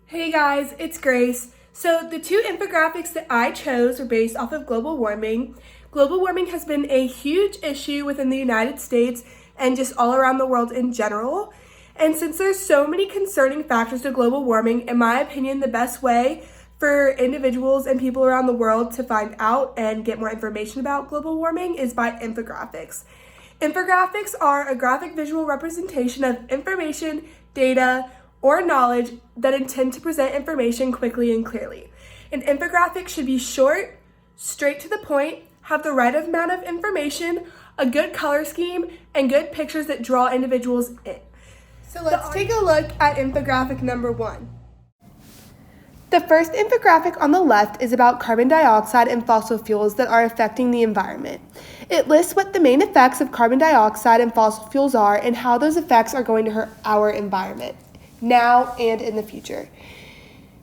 Hey guys, it's Grace. So the two infographics that I chose were based off of global warming. Global warming has been a huge issue within the United States and just all around the world in general. And since there's so many concerning factors to global warming, in my opinion, the best way for individuals and people around the world to find out and get more information about global warming is by infographics. Infographics are a graphic visual representation of information, data, or knowledge that intend to present information quickly and clearly. An infographic should be short, straight to the point, have the right amount of information, a good color scheme, and good pictures that draw individuals in. So let's take a look at infographic number 1. The first infographic on the left is about carbon dioxide and fossil fuels that are affecting the environment. It lists what the main effects of carbon dioxide and fossil fuels are and how those effects are going to hurt our environment, now and in the future.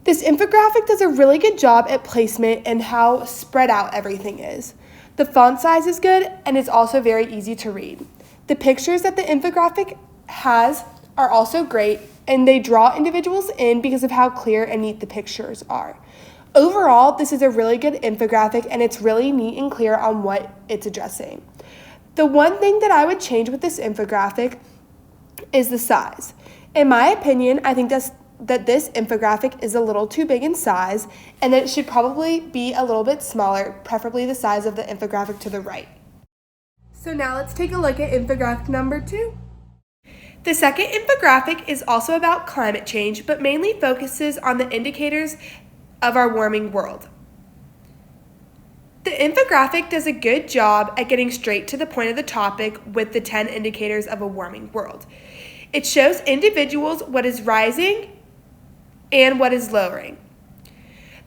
This infographic does a really good job at placement and how spread out everything is. The font size is good and it's also very easy to read. The pictures that the infographic has are also great, and they draw individuals in because of how clear and neat the pictures are. Overall, this is a really good infographic and it's really neat and clear on what it's addressing. The one thing that I would change with this infographic is the size. In my opinion, I think that this infographic is a little too big in size and that it should probably be a little bit smaller, preferably the size of the infographic to the right. So now let's take a look at infographic number 2. The second infographic is also about climate change, but mainly focuses on the indicators of our warming world. The infographic does a good job at getting straight to the point of the topic with the 10 indicators of a warming world. It shows individuals what is rising and what is lowering.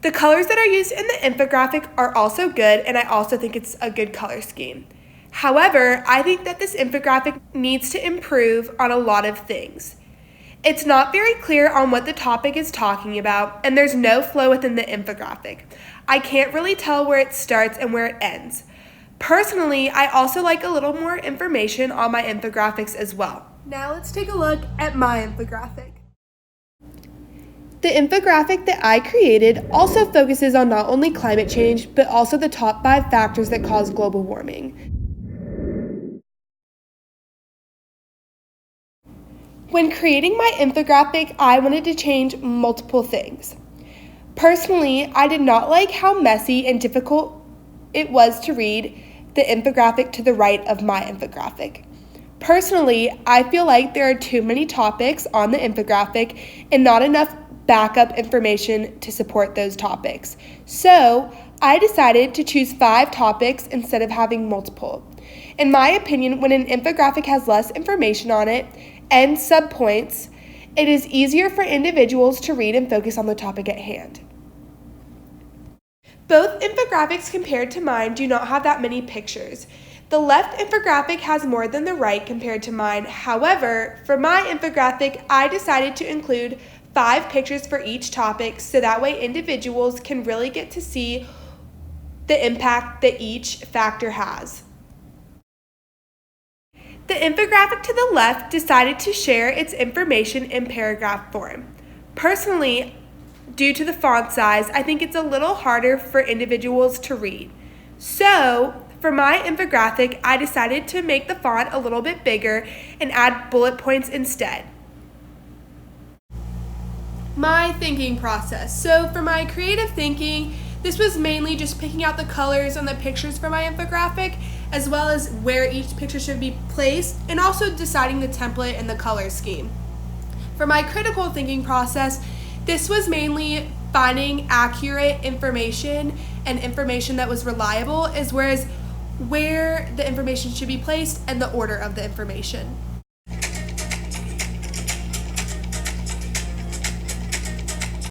The colors that are used in the infographic are also good, and I also think it's a good color scheme. However, I think that this infographic needs to improve on a lot of things. It's not very clear on what the topic is talking about, and there's no flow within the infographic. I can't really tell where it starts and where it ends. Personally, I also like a little more information on my infographics as well. Now let's take a look at my infographic. The infographic that I created also focuses on not only climate change, but also the top 5 factors that cause global warming. When creating my infographic, I wanted to change multiple things. Personally, I did not like how messy and difficult it was to read the infographic to the right of my infographic. Personally, I feel like there are too many topics on the infographic and not enough backup information to support those topics. So, I decided to choose 5 topics instead of having multiple. In my opinion, when an infographic has less information on it and subpoints, it is easier for individuals to read and focus on the topic at hand. Both infographics compared to mine do not have that many pictures. The left infographic has more than the right compared to mine. However, for my infographic, I decided to include 5 pictures for each topic so that way individuals can really get to see the impact that each factor has. The infographic to the left decided to share its information in paragraph form. Personally, due to the font size, I think it's a little harder for individuals to read. So, for my infographic, I decided to make the font a little bit bigger and add bullet points instead. My thinking process. So for my creative thinking, this was mainly just picking out the colors on the pictures for my infographic, as well as where each picture should be placed, and also deciding the template and the color scheme. For my critical thinking process, this was mainly finding accurate information and information that was reliable, as well as where the information should be placed and the order of the information.